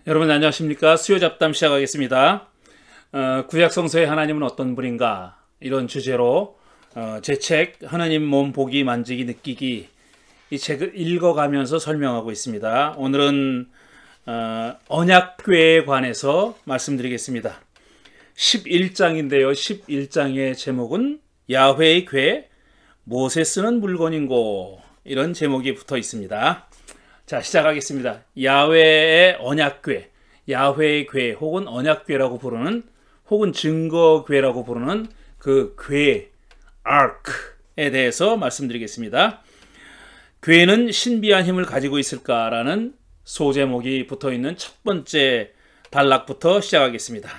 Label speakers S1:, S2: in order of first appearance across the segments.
S1: 여러분 안녕하십니까? 수요 잡담 시작하겠습니다. 구약 성서의 하나님은 어떤 분인가? 이런 주제로 제 책 하나님 몸 보기 만지기 느끼기 이 책을 읽어가면서 설명하고 있습니다. 오늘은 언약궤에 관해서 말씀드리겠습니다. 11장인데요. 11장의 제목은 야훼의 궤, 모세쓰는 물건인고, 이런 제목이 붙어 있습니다. 자, 시작하겠습니다. 야훼의 언약궤, 야훼의 궤 혹은 언약궤라고 부르는, 혹은 증거궤라고 부르는 그 궤, 아크에 대해서 말씀드리겠습니다. 궤는 신비한 힘을 가지고 있을까라는 소제목이 붙어 있는 첫 번째 단락부터 시작하겠습니다.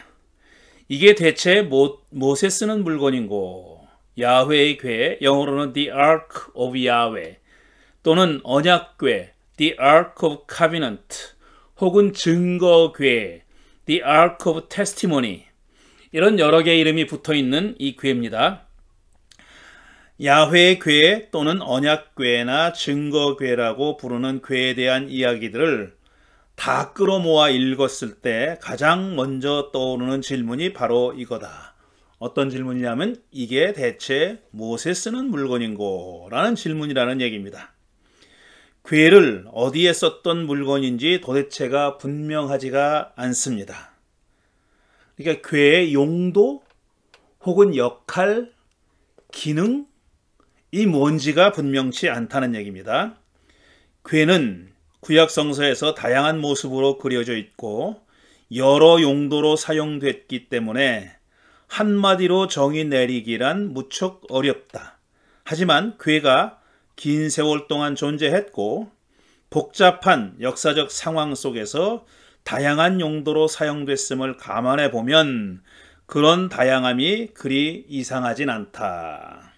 S1: 이게 대체 모세쓰는 물건인고, 야훼의 궤, 영어로는 The Ark of Yahweh 또는 언약궤, The Ark of Covenant, 혹은 증거궤, The Ark of Testimony, 이런 여러 개의 이름이 붙어있는 이 궤입니다. 야훼의 궤 또는 언약궤나 증거궤라고 부르는 궤에 대한 이야기들을 다 끌어모아 읽었을 때 가장 먼저 떠오르는 질문이 바로 이거다. 어떤 질문이냐면 이게 대체 모세쓰는 물건인고? 라는 질문이라는 얘기입니다. 궤를 어디에 썼던 물건인지 도대체가 분명하지가 않습니다. 그러니까 궤의 용도 혹은 역할, 기능, 이 뭔지가 분명치 않다는 얘기입니다. 궤는 구약 성서에서 다양한 모습으로 그려져 있고 여러 용도로 사용됐기 때문에 한마디로 정의 내리기란 무척 어렵다. 하지만 궤가 긴 세월 동안 존재했고 복잡한 역사적 상황 속에서 다양한 용도로 사용됐음을 감안해 보면 그런 다양함이 그리 이상하진 않다.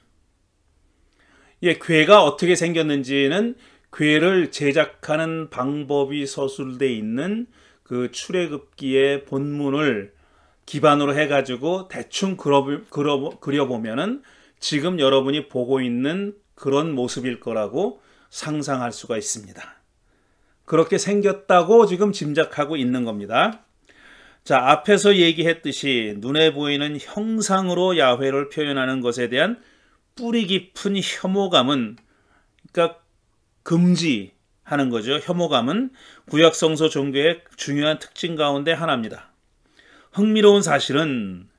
S1: 궤가 어떻게 생겼는지는 궤를 제작하는 방법이 서술되어 있는 그 출애굽기의 본문을 기반으로 해가지고 대충 그려보면은 지금 여러분이 보고 있는 그런 모습일 거라고 상상할 수가 있습니다. 그렇게 생겼다고 지금 짐작하고 있는 겁니다. 자, 앞에서 얘기했듯이 눈에 보이는 형상으로 야훼를 표현하는 것에 대한 뿌리 깊은 혐오감은, 그러니까 금지하는 거죠. 혐오감은 구약 성서 종교의 중요한 특징 가운데 하나입니다. 흥미로운 사실은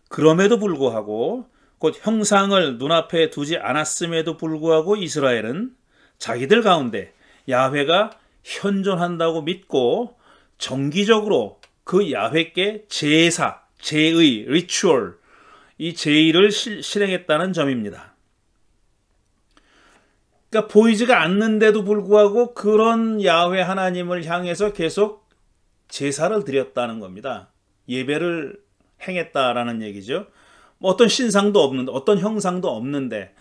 S1: 그럼에도 불구하고 곧 형상을 눈앞에 두지 않았음에도 불구하고 이스라엘은 자기들 가운데 야훼가 현존한다고 믿고 정기적으로 그 야훼께 제사, 제의, 리추얼, 이 제의를 실행했다는 점입니다. 그러니까 보이지가 않는데도 불구하고 그런 야훼 하나님을 향해서 계속 제사를 드렸다는 겁니다. 예배를 행했다라는 얘기죠. 어떤 신상도 없는데, 어떤 형상도 없는데,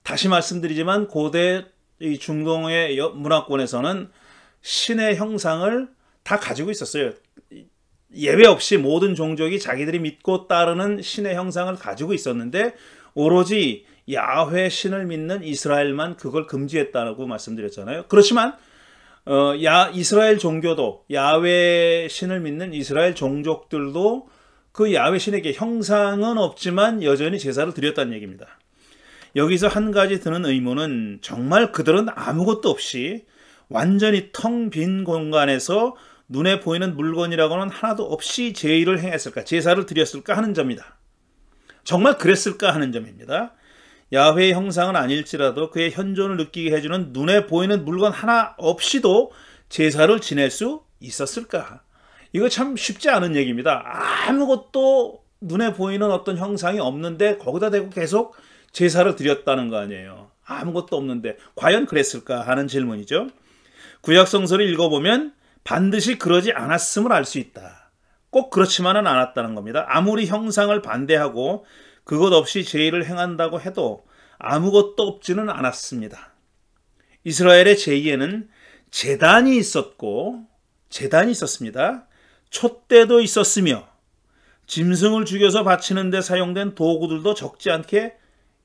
S1: 다시 말씀드리지만 고대 이 중동의 문화권에서는 신의 형상을 다 가지고 있었어요. 예외 없이 모든 종족이 자기들이 믿고 따르는 신의 형상을 가지고 있었는데 오로지 야훼 신을 믿는 이스라엘만 그걸 금지했다고 말씀드렸잖아요. 그렇지만 이스라엘 종교도, 야훼 신을 믿는 이스라엘 종족들도 그 야훼 신에게 형상은 없지만 여전히 제사를 드렸다는 얘기입니다. 여기서 한 가지 드는 의문은 정말 그들은 아무것도 없이 완전히 텅 빈 공간에서 눈에 보이는 물건이라고는 하나도 없이 제의를 행했을까, 제사를 드렸을까 하는 점이다. 정말 그랬을까 하는 점입니다. 야훼의 형상은 아닐지라도 그의 현존을 느끼게 해주는 눈에 보이는 물건 하나 없이도 제사를 지낼 수 있었을까? 이거 참 쉽지 않은 얘기입니다. 아무것도 눈에 보이는 어떤 형상이 없는데 거기다 대고 계속 제사를 드렸다는 거 아니에요. 아무것도 없는데 과연 그랬을까 하는 질문이죠. 구약 성서를 읽어보면 반드시 그러지 않았음을 알 수 있다. 꼭 그렇지만은 않았다는 겁니다. 아무리 형상을 반대하고 그것 없이 제의를 행한다고 해도 아무것도 없지는 않았습니다. 이스라엘의 제의에는 제단이 있었습니다. 촛대도 있었으며 짐승을 죽여서 바치는 데 사용된 도구들도 적지 않게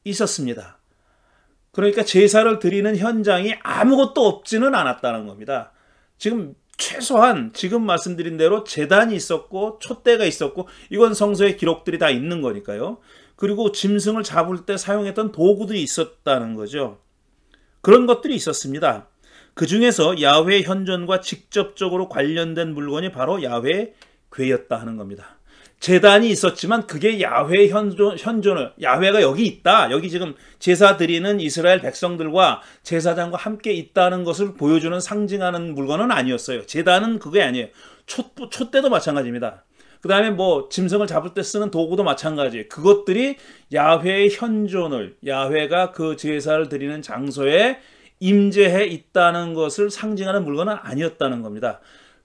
S1: 있었습니다. 그러니까 제사를 드리는 현장이 아무것도 없지는 않았다는 겁니다. 지금 최소한 지금 말씀드린 대로 제단이 있었고 촛대가 있었고 이건 성서의 기록들이 다 있는 거니까요. 그리고 짐승을 잡을 때 사용했던 도구들이 있었다는 거죠. 그런 것들이 있었습니다. 그 중에서 야훼 현존과 직접적으로 관련된 물건이 바로 야훼 궤였다 하는 겁니다. 제단이 있었지만 그게 야훼 현존을, 야훼가 여기 있다, 여기 지금 제사 드리는 이스라엘 백성들과 제사장과 함께 있다는 것을 보여주는 상징하는 물건은 아니었어요. 제단은 그게 아니에요. 촛대도 마찬가지입니다. 그 다음에 뭐 짐승을 잡을 때 쓰는 도구도 마찬가지예요. 그것들이 야훼의 현존을, 야훼가 그 제사를 드리는 장소에 임재해 있다는 것을 상징하는 물건은 아니었다는 겁니다.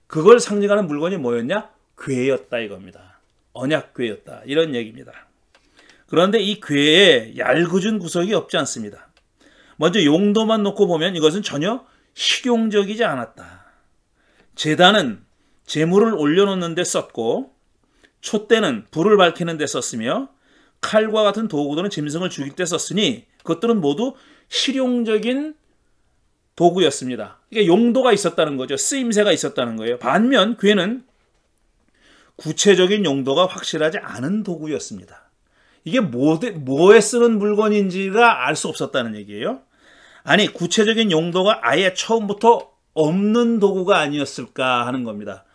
S1: 그걸 상징하는 물건이 뭐였냐? 궤였다 이겁니다. 언약궤였다 이런 얘기입니다. 그런데 이 궤에 얄궂은 구석이 없지 않습니다. 먼저 용도만 놓고 보면 이것은 전혀 실용적이지 않았다. 제단은 제물을 올려놓는 데 썼고 촛대는 불을 밝히는 데 썼으며 칼과 같은 도구들은 짐승을 죽일 때 썼으니 그것들은 모두 실용적인 도구였습니다. 이게 용도가 있었다는 거죠. 쓰임새가 있었다는 거예요. 반면 궤는 구체적인 용도가 확실하지 않은 도구였습니다. 이게 뭐에 쓰는 물건인지가 알 수 없었다는 얘기예요. 아니, 구체적인 용도가 아예 처음부터 없는 도구가 아니었을까 하는 겁니다.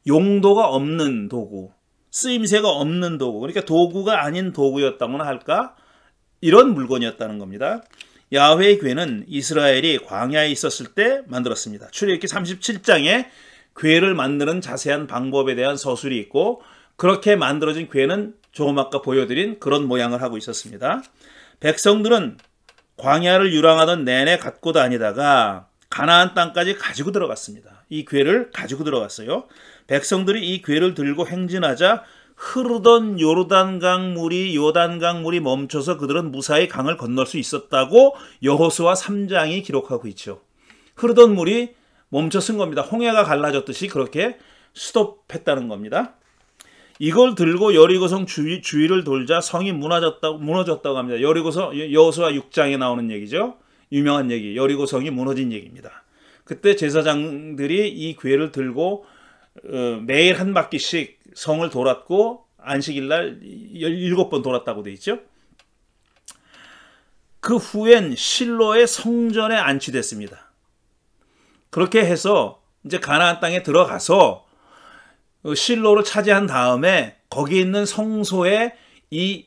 S1: 용도가 없는 도구, 쓰임새가 없는 도구, 그러니까 도구가 아닌 도구였다고나 할까? 이런 물건이었다는 겁니다. 야훼의 궤는 이스라엘이 광야에 있었을 때 만들었습니다. 출애굽기 37장에 궤를 만드는 자세한 방법에 대한 서술이 있고 그렇게 만들어진 궤는 조금 아까 보여드린 그런 모양을 하고 있었습니다. 백성들은 광야를 유랑하던 내내 갖고 다니다가 가나안 땅까지 가지고 들어갔습니다. 이 궤를 가지고 들어갔어요. 백성들이 이 궤를 들고 행진하자 흐르던 요단강 물이 멈춰서 그들은 무사히 강을 건널 수 있었다고 여호수아 3장이 기록하고 있죠. 흐르던 물이 멈춰 쓴 겁니다. 홍해가 갈라졌듯이 그렇게 스톱했다는 겁니다. 이걸 들고 여리고성 주위를 돌자 성이 무너졌다고 합니다. 여호수아 6장에 나오는 얘기죠. 유명한 얘기, 여리고성이 무너진 얘기입니다. 그때 제사장들이 이 궤를 들고 매일 한 바퀴씩 성을 돌았고 안식일날 7번 돌았다고 돼 있죠. 그 후엔 실로의 성전에 안치됐습니다. 그렇게 해서 이제 가나안 땅에 들어가서 실로를 차지한 다음에 거기 있는 성소에 이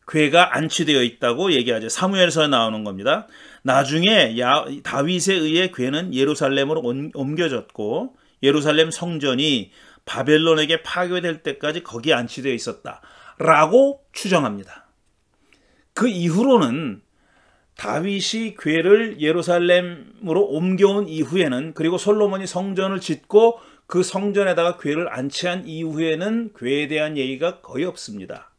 S1: 궤가 안치되어 있다고 얘기하죠. 사무엘서에 나오는 겁니다. 나중에 다윗에 의해 궤는 예루살렘으로 옮겨졌고 예루살렘 성전이 바벨론에게 파괴될 때까지 거기에 안치되어 있었다라고 추정합니다. 그 이후로는 다윗이 궤를 예루살렘으로 옮겨온 이후에는, 그리고 솔로몬이 성전을 짓고 그 성전에다가 궤를 안치한 이후에는 궤에 대한 얘기가 거의 없습니다.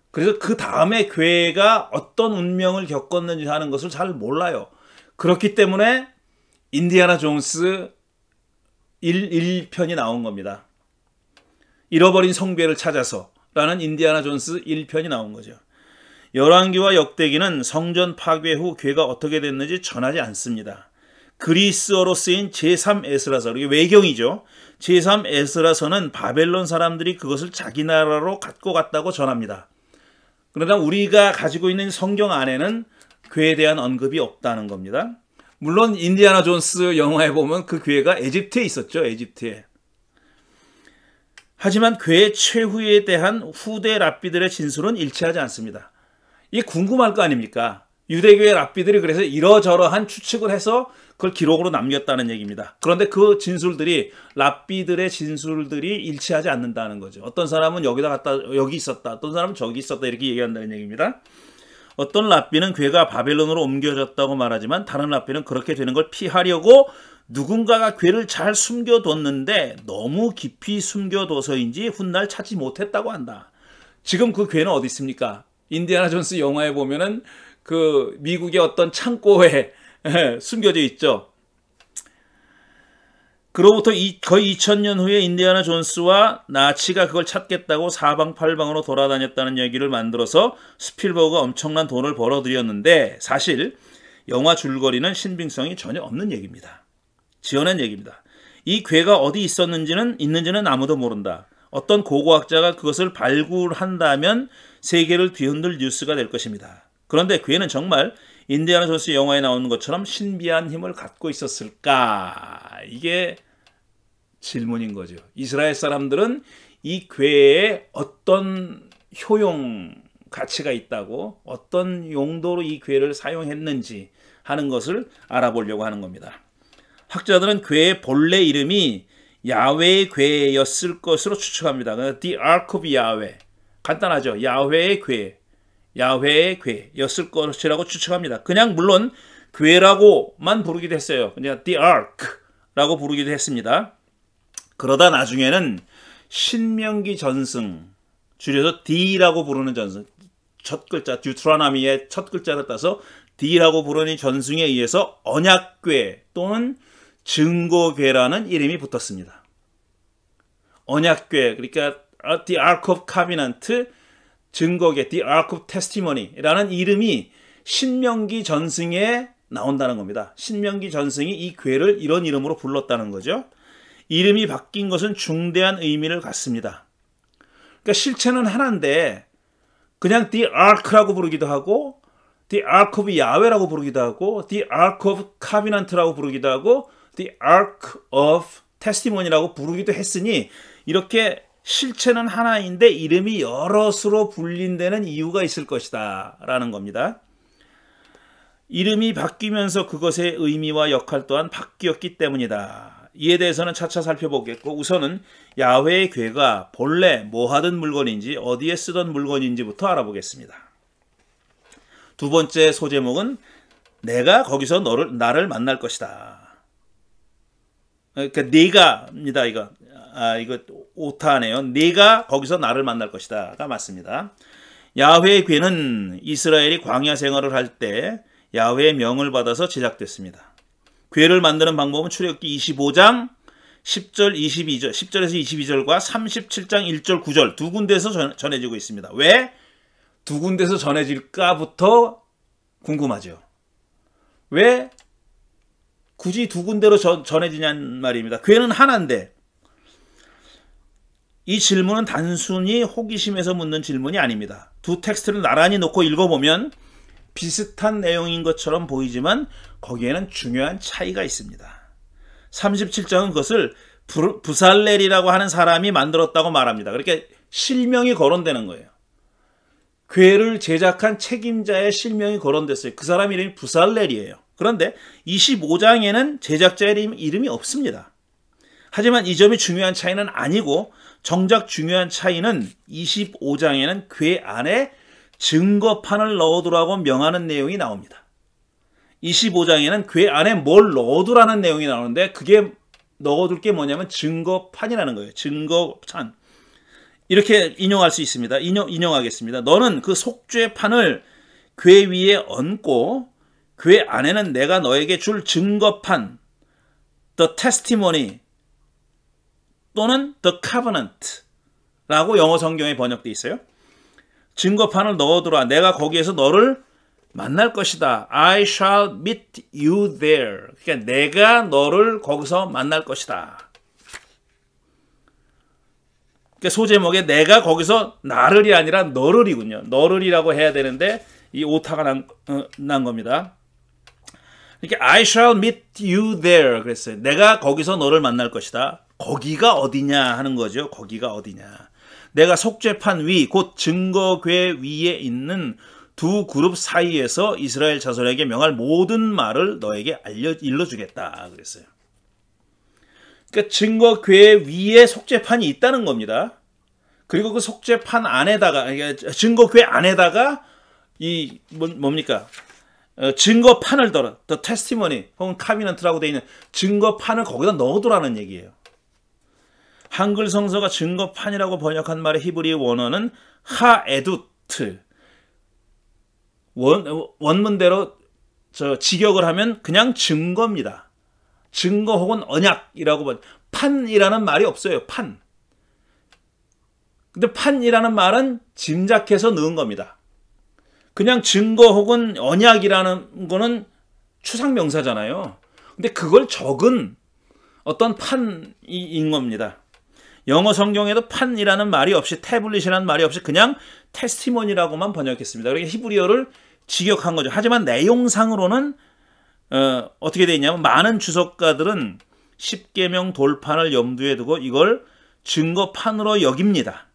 S1: 그래서 그 다음에 궤가 어떤 운명을 겪었는지 하는 것을 잘 몰라요. 그렇기 때문에 인디아나 존스 1편이 나온 겁니다. 잃어버린 성궤를 찾아서 라는 인디아나 존스 1편이 나온 거죠. 열왕기와 역대기는 성전 파괴 후 궤가 어떻게 됐는지 전하지 않습니다. 그리스어로 쓰인 제3에스라서, 이게 외경이죠. 제3에스라서는 바벨론 사람들이 그것을 자기 나라로 갖고 갔다고 전합니다. 그러나 우리가 가지고 있는 성경 안에는 궤에 대한 언급이 없다는 겁니다. 물론 인디아나 존스 영화에 보면 그 궤가 에집트에 있었죠. 에집트에. 하지만 궤의 최후에 대한 후대 랍비들의 진술은 일치하지 않습니다. 이게 궁금할 거 아닙니까? 유대교의 랍비들이 그래서 이러저러한 추측을 해서 그걸 기록으로 남겼다는 얘기입니다. 그런데 그 진술들이, 랍비들의 진술들이 일치하지 않는다는 거죠. 어떤 사람은 여기 있었다, 어떤 사람은 저기 있었다 이렇게 얘기한다는 얘기입니다. 어떤 랍비는 궤가 바벨론으로 옮겨졌다고 말하지만 다른 랍비는 그렇게 되는 걸 피하려고 누군가가 궤를 잘 숨겨뒀는데 너무 깊이 숨겨둬서인지 훗날 찾지 못했다고 한다. 지금 그 궤는 어디 있습니까? 인디아나 존스 영화에 보면은 그 미국의 어떤 창고에 숨겨져 있죠. 그로부터 거의 2000년 후에 인디아나 존스와 나치가 그걸 찾겠다고 사방팔방으로 돌아다녔다는 얘기를 만들어서 스필버그가 엄청난 돈을 벌어들였는데 사실 영화 줄거리는 신빙성이 전혀 없는 얘기입니다. 지어낸 얘기입니다. 이 괴가 어디 있는지는 아무도 모른다. 어떤 고고학자가 그것을 발굴한다면 세계를 뒤흔들 뉴스가 될 것입니다. 그런데 괴는 정말 인디아나 존스 영화에 나오는 것처럼 신비한 힘을 갖고 있었을까? 이게 질문인 거죠. 이스라엘 사람들은 이 괴에 어떤 효용 가치가 있다고, 어떤 용도로 이 괴를 사용했는지 하는 것을 알아보려고 하는 겁니다. 학자들은 괴의 본래 이름이 야훼의 괴였을 것으로 추측합니다. The Ark of Yahweh. 간단하죠. 야훼의 괴였을 것이라고 추측합니다. 그냥 물론 괴라고만 부르기도 했어요. 그냥 The Ark라고 부르기도 했습니다. 그러다 나중에는 신명기 전승, 줄여서 D라고 부르는 전승, 첫 글자, 듀트로노미의 첫 글자를 따서 D라고 부르는 전승에 의해서 언약궤 또는 증거궤라는 이름이 붙었습니다. 언약궤, 그러니까 The Ark of Covenant, 증거궤, The Ark of Testimony라는 이름이 신명기 전승에 나온다는 겁니다. 신명기 전승이 이 궤를 이런 이름으로 불렀다는 거죠. 이름이 바뀐 것은 중대한 의미를 갖습니다. 그러니까 실체는 하나인데 그냥 The Ark라고 부르기도 하고 The Ark of Yahweh라고 부르기도 하고 The Ark of Covenant라고 부르기도 하고 The Ark of Testimony라고 부르기도 했으니 이렇게 실체는 하나인데 이름이 여럿으로 불린 데는 이유가 있을 것이다 라는 겁니다. 이름이 바뀌면서 그것의 의미와 역할 또한 바뀌었기 때문이다. 이에 대해서는 차차 살펴보겠고 우선은 야훼의 궤가 본래 뭐 하던 물건인지 어디에 쓰던 물건인지부터 알아보겠습니다. 두 번째 소제목은 내가 거기서 나를 만날 것이다. 그러니까 네가입니다. 이거 오타네요. 네가 거기서 나를 만날 것이다가 맞습니다. 야훼의 궤는 이스라엘이 광야 생활을 할 때 야훼의 명을 받아서 제작됐습니다. 궤를 만드는 방법은 출애굽기 25장 10절 22절 10절에서 22절과 37장 1절 9절 두 군데에서 전해지고 있습니다. 왜 두 군데에서 전해질까부터 궁금하죠. 왜 굳이 두 군데로 전해지냐는 말입니다. 궤는 하나인데 이 질문은 단순히 호기심에서 묻는 질문이 아닙니다. 두 텍스트를 나란히 놓고 읽어보면 비슷한 내용인 것처럼 보이지만 거기에는 중요한 차이가 있습니다. 37장은 그것을 부살렐이라고 하는 사람이 만들었다고 말합니다. 그러니까 실명이 거론되는 거예요. 궤를 제작한 책임자의 실명이 거론됐어요. 그 사람 이름이 부살렐이에요. 그런데 25장에는 제작자의 이름이 없습니다. 하지만 이 점이 중요한 차이는 아니고 정작 중요한 차이는 25장에는 궤 안에 증거판을 넣어두라고 명하는 내용이 나옵니다. 25장에는 궤 안에 뭘 넣어두라는 내용이 나오는데 그게 넣어둘 게 뭐냐면 증거판이라는 거예요. 증거판. 이렇게 인용할 수 있습니다. 인용하겠습니다. 너는 그 속죄판을 궤 위에 얹고 궤 안에는 내가 너에게 줄 증거판, the testimony 또는 the covenant라고 영어 성경에 번역되어 있어요. 증거판을 넣어두라. 내가 거기에서 너를 만날 것이다. I shall meet you there. 그러니까 내가 너를 거기서 만날 것이다. 그러니까 소제목에 내가 거기서 나를이 아니라 너를이군요. 너를이라고 해야 되는데 이 오타가 난 겁니다. 그러니까 I shall meet you there 그랬어요. 내가 거기서 너를 만날 것이다. 거기가 어디냐 하는 거죠. 거기가 어디냐. 내가 속죄판 위, 곧 증거궤 위에 있는 두 그룹 사이에서 이스라엘 자손에게 명할 모든 말을 너에게 일러주겠다 그랬어요. 그러니까 증거궤 위에 속죄판이 있다는 겁니다. 그리고 그 속죄판 안에다가, 증거궤 안에다가 뭡니까? 증거판을 덜어, the testimony 혹은 covenant라고 되어 있는 증거판을 거기다 넣어두라는 얘기예요. 한글 성서가 증거판이라고 번역한 말의 히브리 원어는 하에두트. 원문대로 직역을 하면 그냥 증거입니다. 증거 혹은 언약이라고 판이라는 말이 없어요. 판. 근데 판이라는 말은 짐작해서 넣은 겁니다. 그냥 증거 혹은 언약이라는 거는 추상명사잖아요. 근데 그걸 적은 어떤 판인 겁니다. 영어 성경에도 판이라는 말이 없이 태블릿이라는 말이 없이 그냥 테스티모니라고만 번역했습니다. 그러니까 히브리어를 직역한 거죠. 하지만 내용상으로는 어떻게 되어 있냐면 많은 주석가들은 십계명 돌판을 염두에 두고 이걸 증거판으로 여깁니다.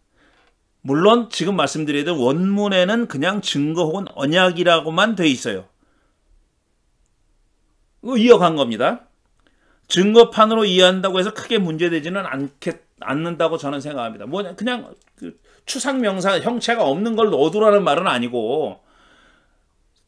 S1: 물론 지금 말씀드린 원문에는 그냥 증거 혹은 언약이라고만 돼 있어요. 이어간 겁니다. 증거판으로 이해한다고 해서 크게 문제되지는 않는다고 저는 생각합니다. 뭐냐 그냥 추상명사 형체가 없는 걸 넣어두라는 말은 아니고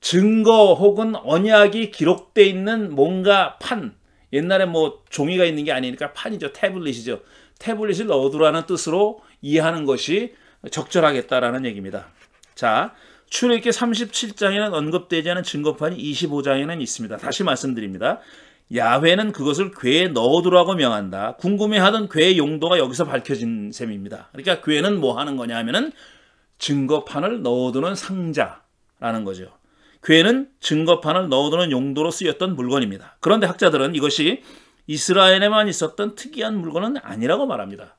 S1: 증거 혹은 언약이 기록되어 있는 뭔가 판, 옛날에 뭐 종이가 있는 게 아니니까 판이죠. 태블릿이죠. 태블릿을 넣어두라는 뜻으로 이해하는 것이 적절하겠다라는 얘기입니다. 자, 출애굽기 37장에는 언급되지 않은 증거판이 25장에는 있습니다. 다시 말씀드립니다. 야훼는 그것을 궤에 넣어두라고 명한다. 궁금해하던 궤의 용도가 여기서 밝혀진 셈입니다. 그러니까 궤는 뭐 하는 거냐 하면은 증거판을 넣어두는 상자라는 거죠. 궤는 증거판을 넣어두는 용도로 쓰였던 물건입니다. 그런데 학자들은 이것이 이스라엘에만 있었던 특이한 물건은 아니라고 말합니다.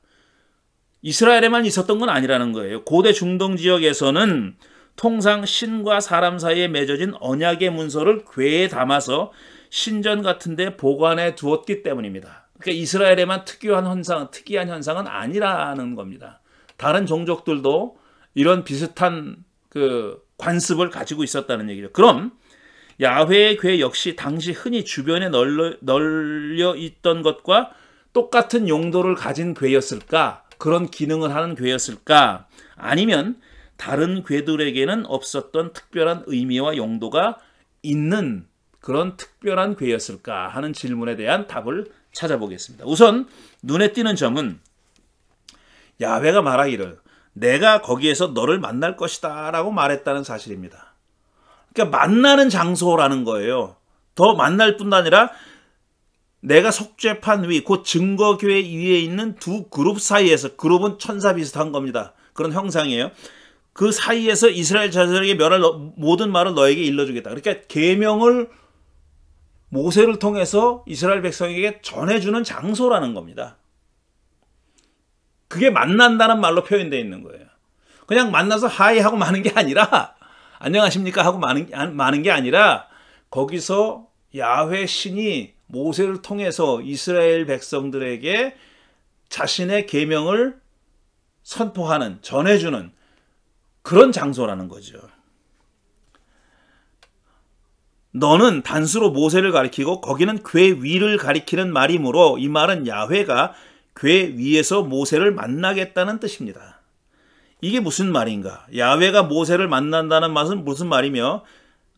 S1: 이스라엘에만 있었던 건 아니라는 거예요. 고대 중동 지역에서는 통상 신과 사람 사이에 맺어진 언약의 문서를 궤에 담아서 신전 같은 데 보관해 두었기 때문입니다. 그러니까 이스라엘에만 특이한 현상은 아니라는 겁니다. 다른 종족들도 이런 비슷한 관습을 가지고 있었다는 얘기죠. 그럼 야훼의 궤 역시 당시 흔히 주변에 널려 있던 것과 똑같은 용도를 가진 궤였을까? 그런 기능을 하는 궤였을까? 아니면 다른 궤들에게는 없었던 특별한 의미와 용도가 있는 그런 특별한 궤였을까 하는 질문에 대한 답을 찾아보겠습니다. 우선 눈에 띄는 점은 야훼가 말하기를 내가 거기에서 너를 만날 것이다 라고 말했다는 사실입니다. 그러니까 만나는 장소라는 거예요. 더 만날 뿐 아니라 내가 속죄판 위, 곧 증거궤 위에 있는 두 그룹 사이에서, 그룹은 천사 비슷한 겁니다. 그런 형상이에요. 그 사이에서 이스라엘 자손에게 멸할 모든 말을 너에게 일러주겠다. 그러니까 계명을 모세를 통해서 이스라엘 백성에게 전해주는 장소라는 겁니다. 그게 만난다는 말로 표현되어 있는 거예요. 그냥 만나서 하이 하고 마는 게 아니라 안녕하십니까 하고 마는 게 아니라 거기서 야훼 신이 모세를 통해서 이스라엘 백성들에게 자신의 계명을 선포하는, 전해주는 그런 장소라는 거죠. 너는 단수로 모세를 가리키고 거기는 궤 위를 가리키는 말이므로 이 말은 야훼가 궤 위에서 모세를 만나겠다는 뜻입니다. 이게 무슨 말인가? 야훼가 모세를 만난다는 말은 무슨 말이며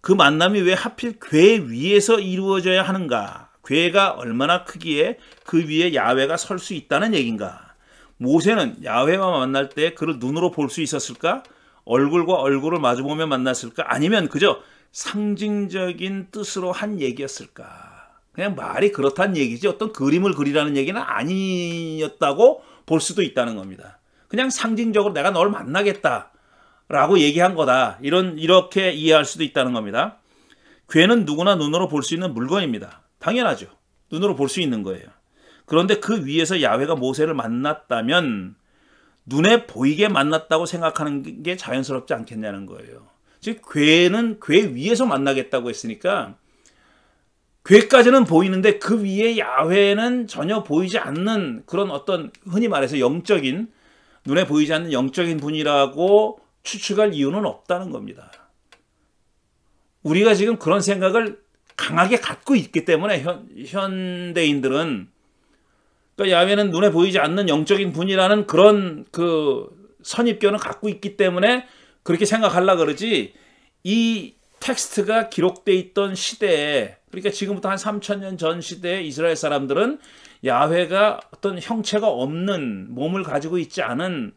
S1: 그 만남이 왜 하필 궤 위에서 이루어져야 하는가? 궤가 얼마나 크기에 그 위에 야훼가 설 수 있다는 얘기인가? 모세는 야훼와 만날 때 그를 눈으로 볼 수 있었을까? 얼굴과 얼굴을 마주보며 만났을까? 아니면 그저 상징적인 뜻으로 한 얘기였을까? 그냥 말이 그렇다는 얘기지 어떤 그림을 그리라는 얘기는 아니었다고 볼 수도 있다는 겁니다. 그냥 상징적으로 내가 널 만나겠다라고 얘기한 거다. 이렇게 이해할 수도 있다는 겁니다. 궤는 누구나 눈으로 볼 수 있는 물건입니다. 당연하죠. 눈으로 볼 수 있는 거예요. 그런데 그 위에서 야훼가 모세를 만났다면 눈에 보이게 만났다고 생각하는 게 자연스럽지 않겠냐는 거예요. 즉 궤는 궤 위에서 만나겠다고 했으니까 궤까지는 보이는데 그 위에 야훼는 전혀 보이지 않는 그런 어떤 흔히 말해서 영적인, 눈에 보이지 않는 영적인 분이라고 추측할 이유는 없다는 겁니다. 우리가 지금 그런 생각을 강하게 갖고 있기 때문에 현대인들은 그러니까 야훼는 눈에 보이지 않는 영적인 분이라는 그런 선입견을 갖고 있기 때문에 그렇게 생각하려고 그러지, 이 텍스트가 기록되어 있던 시대에, 그러니까 지금부터 한 3000년 전 시대에 이스라엘 사람들은 야훼가 어떤 형체가 없는, 몸을 가지고 있지 않은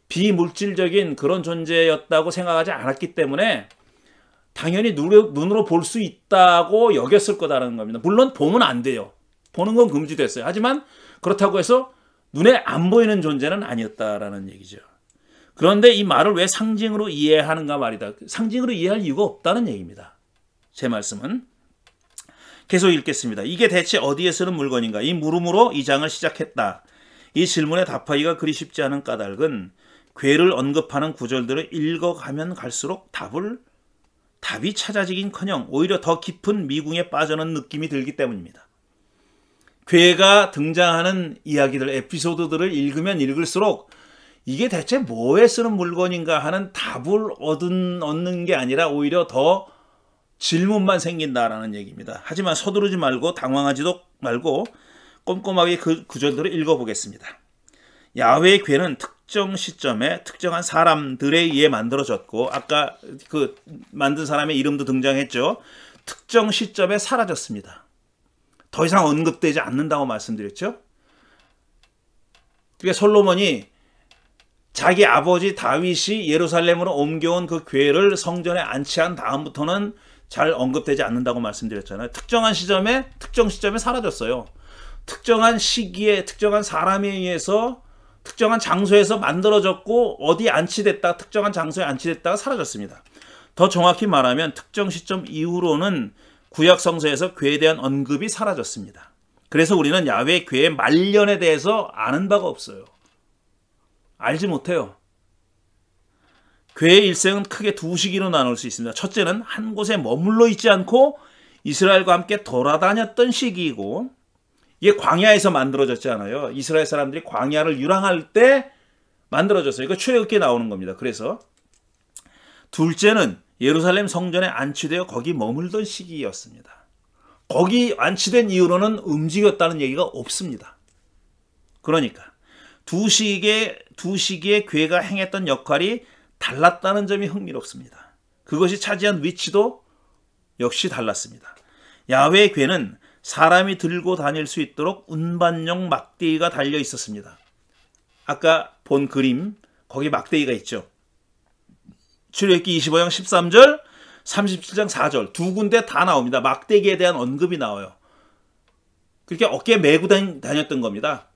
S1: 비물질적인 그런 존재였다고 생각하지 않았기 때문에 당연히 눈으로 볼 수 있다고 여겼을 거다라는 겁니다. 물론 보면 안 돼요. 보는 건 금지됐어요. 하지만 그렇다고 해서 눈에 안 보이는 존재는 아니었다라는 얘기죠. 그런데 이 말을 왜 상징으로 이해하는가 말이다. 상징으로 이해할 이유가 없다는 얘기입니다. 제 말씀은 계속 읽겠습니다. 이게 대체 어디에 쓰는 물건인가? 이 물음으로 이 장을 시작했다. 이 질문에 답하기가 그리 쉽지 않은 까닭은 괴를 언급하는 구절들을 읽어가면 갈수록 답이 찾아지긴커녕 오히려 더 깊은 미궁에 빠져는 느낌이 들기 때문입니다. 괴가 등장하는 이야기들, 에피소드들을 읽으면 읽을수록 이게 대체 뭐에 쓰는 물건인가 하는 답을 얻는 게 아니라 오히려 더 질문만 생긴다라는 얘기입니다. 하지만 서두르지 말고 당황하지도 말고 꼼꼼하게 그 구절들을 읽어보겠습니다. 야훼의 괴는 특정 시점에 특정한 사람들에 의해 만들어졌고 아까 그 만든 사람의 이름도 등장했죠. 특정 시점에 사라졌습니다. 더 이상 언급되지 않는다고 말씀드렸죠. 그러니까 솔로몬이 자기 아버지 다윗이 예루살렘으로 옮겨온 그 괴를 성전에 안치한 다음부터는 잘 언급되지 않는다고 말씀드렸잖아요. 특정한 시점에 특정 시점에 사라졌어요. 특정한 시기에 특정한 사람에 의해서 특정한 장소에서 만들어졌고 어디 안치됐다 특정한 장소에 안치됐다가 사라졌습니다. 더 정확히 말하면 특정 시점 이후로는 구약 성서에서 괴에 대한 언급이 사라졌습니다. 그래서 우리는 야훼의 괴의 말년에 대해서 아는 바가 없어요. 알지 못해요. 괴의 일생은 크게 두 시기로 나눌 수 있습니다. 첫째는 한 곳에 머물러 있지 않고 이스라엘과 함께 돌아다녔던 시기이고 이게 광야에서 만들어졌잖아요. 이스라엘 사람들이 광야를 유랑할 때 만들어졌어요. 이거 출애굽기에 나오는 겁니다. 그래서 둘째는 예루살렘 성전에 안치되어 거기 머물던 시기였습니다. 거기 안치된 이후로는 움직였다는 얘기가 없습니다. 그러니까 두 시기에 괴가 행했던 역할이 달랐다는 점이 흥미롭습니다. 그것이 차지한 위치도 역시 달랐습니다. 야훼의 괴는 사람이 들고 다닐 수 있도록 운반용 막대기가 달려 있었습니다. 아까 본 그림 거기 막대기가 있죠. 출애굽기 25장 13절 37장 4절 두 군데 다 나옵니다. 막대기에 대한 언급이 나와요. 그렇게 어깨에 메고 다녔던 겁니다.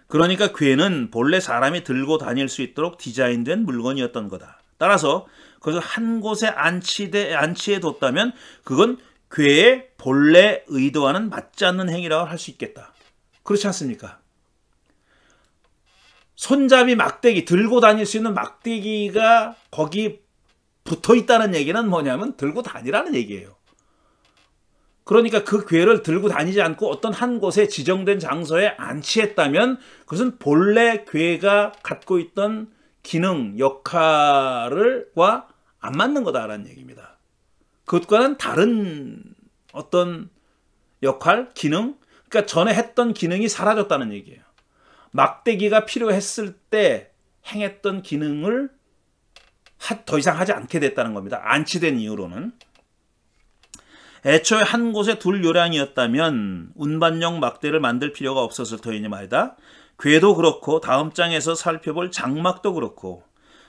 S1: 그러니까 괴는 본래 사람이 들고 다닐 수 있도록 디자인된 물건이었던 거다. 따라서 그것을 한 곳에 안치해 뒀다면 그건 괴의 본래 의도와는 맞지 않는 행위라고 할 수 있겠다. 그렇지 않습니까? 손잡이 막대기, 들고 다닐 수 있는 막대기가 거기 붙어 있다는 얘기는 뭐냐면 들고 다니라는 얘기예요. 그러니까 그 괴를 들고 다니지 않고 어떤 한 곳에 지정된 장소에 안치했다면 그것은 본래 괴가 갖고 있던 기능, 역할과 안 맞는 거다라는 얘기입니다. 그것과는 다른 어떤 역할, 기능, 그러니까 전에 했던 기능이 사라졌다는 얘기예요. 막대기가 필요했을 때 행했던 기능을 더 이상 하지 않게 됐다는 겁니다. 안치된 이후로는. 애초에 한 곳에 둘 요량이었다면 운반용 막대를 만들 필요가 없었을 터이니 말이다. 괴도 그렇고 다음 장에서 살펴볼 장막도 그렇고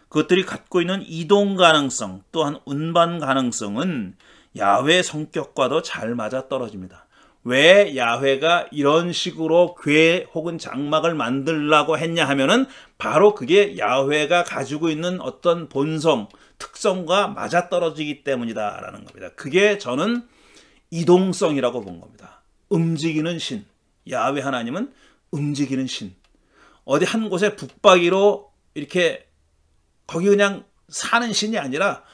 S1: 그것들이 갖고 있는 이동 가능성 또한 운반 가능성은 야훼의 성격과도 잘 맞아떨어집니다. 왜 야훼가 이런 식으로 괴 혹은 장막을 만들라고 했냐 하면은 바로 그게 야훼가 가지고 있는 어떤 본성, 특성과 맞아떨어지기 때문이다라는 겁니다. 그게 저는 이동성이라고 본 겁니다. 움직이는 신. 야훼 하나님은 움직이는 신. 어디 한 곳에 북박이로 이렇게 거기 그냥 사는 신이 아니라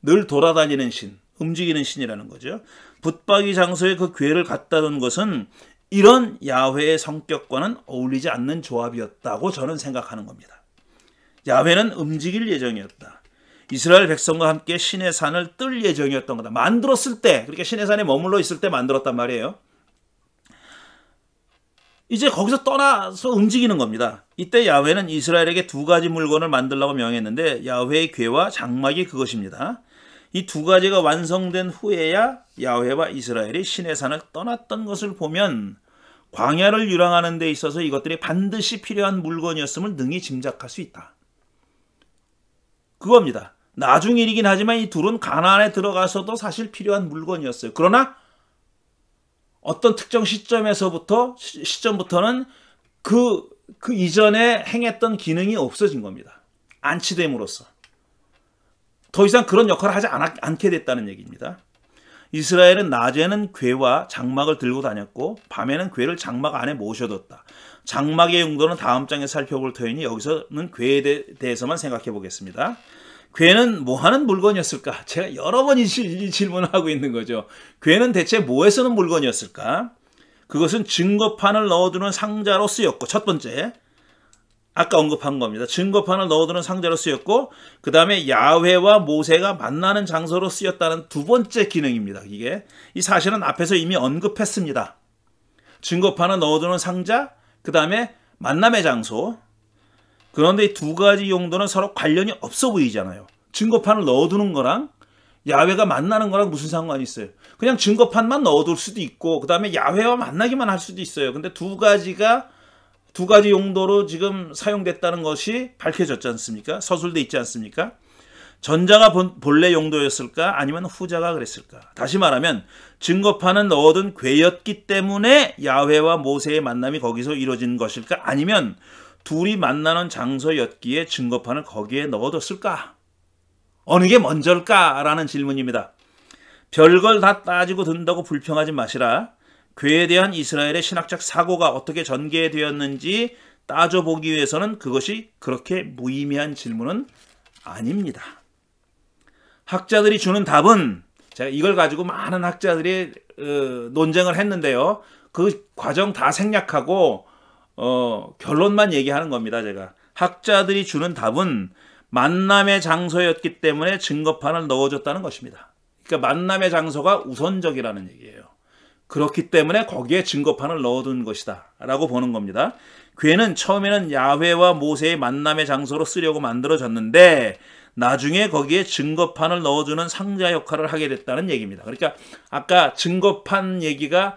S1: 늘 돌아다니는 신, 움직이는 신이라는 거죠. 붙박이 장소에 그 괴를 갖다 둔 것은 이런 야훼의 성격과는 어울리지 않는 조합이었다고 저는 생각하는 겁니다. 야훼는 움직일 예정이었다. 이스라엘 백성과 함께 신의 산을 뜰 예정이었던 거다. 만들었을 때, 그러니까 신의 산에 머물러 있을 때 만들었단 말이에요. 이제 거기서 떠나서 움직이는 겁니다. 이때 야훼는 이스라엘에게 두 가지 물건을 만들라고 명했는데 야훼의 괴와 장막이 그것입니다. 이 두 가지가 완성된 후에야 야훼와 이스라엘이 신의 산을 떠났던 것을 보면 광야를 유랑하는 데 있어서 이것들이 반드시 필요한 물건이었음을 능히 짐작할 수 있다. 그겁니다. 나중 일이긴 하지만 이 둘은 가나안에 들어가서도 사실 필요한 물건이었어요. 그러나 어떤 특정 시점부터는 그 이전에 행했던 기능이 없어진 겁니다. 안치됨으로써. 더 이상 그런 역할을 하지 않게 됐다는 얘기입니다. 이스라엘은 낮에는 궤와 장막을 들고 다녔고 밤에는 궤를 장막 안에 모셔뒀다. 장막의 용도는 다음 장에 살펴볼 터이니 여기서는 궤에 대해서만 생각해 보겠습니다. 궤는 뭐 하는 물건이었을까? 제가 여러 번 이 질문을 하고 있는 거죠. 궤는 대체 뭐에 쓰는 물건이었을까? 그것은 증거판을 넣어두는 상자로 쓰였고, 첫 번째, 아까 언급한 겁니다. 증거판을 넣어두는 상자로 쓰였고, 그 다음에 야훼와 모세가 만나는 장소로 쓰였다는 두 번째 기능입니다. 이 사실은 앞에서 이미 언급했습니다. 증거판을 넣어두는 상자, 그 다음에 만남의 장소. 그런데 이 두 가지 용도는 서로 관련이 없어 보이잖아요. 증거판을 넣어두는 거랑 야훼가 만나는 거랑 무슨 상관이 있어요? 그냥 증거판만 넣어둘 수도 있고, 그 다음에 야훼와 만나기만 할 수도 있어요. 근데 두 가지 용도로 지금 사용됐다는 것이 밝혀졌지 않습니까? 서술돼 있지 않습니까? 전자가 본래 용도였을까? 아니면 후자가 그랬을까? 다시 말하면 증거판은 넣어둔 궤였기 때문에 야훼와 모세의 만남이 거기서 이루어진 것일까? 아니면 둘이 만나는 장소였기에 증거판을 거기에 넣어뒀을까? 어느 게 먼저일까? 라는 질문입니다. 별걸 다 따지고 든다고 불평하지 마시라. 궤에 대한 이스라엘의 신학적 사고가 어떻게 전개되었는지 따져보기 위해서는 그것이 그렇게 무의미한 질문은 아닙니다. 학자들이 주는 답은, 제가 이걸 가지고 많은 학자들이 논쟁을 했는데요. 그 과정 다 생략하고 결론만 얘기하는 겁니다. 제가 학자들이 주는 답은 만남의 장소였기 때문에 증거판을 넣어줬다는 것입니다. 그러니까 만남의 장소가 우선적이라는 얘기예요. 그렇기 때문에 거기에 증거판을 넣어둔 것이다 라고 보는 겁니다. 궤는 처음에는 야훼와 모세의 만남의 장소로 쓰려고 만들어졌는데 나중에 거기에 증거판을 넣어주는 상자 역할을 하게 됐다는 얘기입니다. 그러니까 아까 증거판 얘기가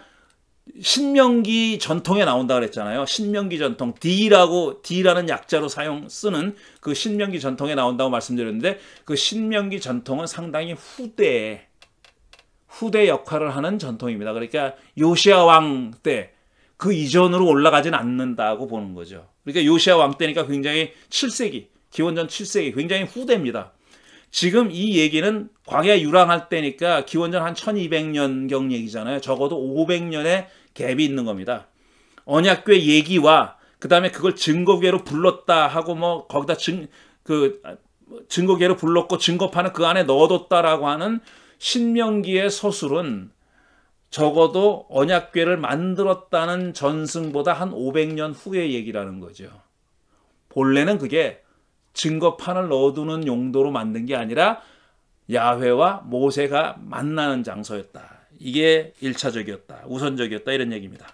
S1: 신명기 전통에 나온다 그랬잖아요. 신명기 전통, D라는 약자로 쓰는 그 신명기 전통에 나온다고 말씀드렸는데, 그 신명기 전통은 상당히 후대 역할을 하는 전통입니다. 그러니까 요시야 왕 때 그 이전으로 올라가지는 않는다고 보는 거죠. 그러니까 요시야 왕 때니까 굉장히 7세기, 기원전 7세기, 굉장히 후대입니다. 지금 이 얘기는 광야 유랑할 때니까 기원전 한 1200년경 얘기잖아요. 적어도 500년의 갭이 있는 겁니다. 언약궤 얘기와 그 다음에 그걸 증거궤로 불렀다 하고 뭐 거기다 증거궤로 불렀고 증거판을 그 안에 넣어뒀다라고 하는 신명기의 서술은 적어도 언약궤를 만들었다는 전승보다 한 500년 후의 얘기라는 거죠. 본래는 그게 증거판을 넣어두는 용도로 만든 게 아니라 야훼와 모세가 만나는 장소였다. 이게 1차적이었다. 우선적이었다. 이런 얘기입니다.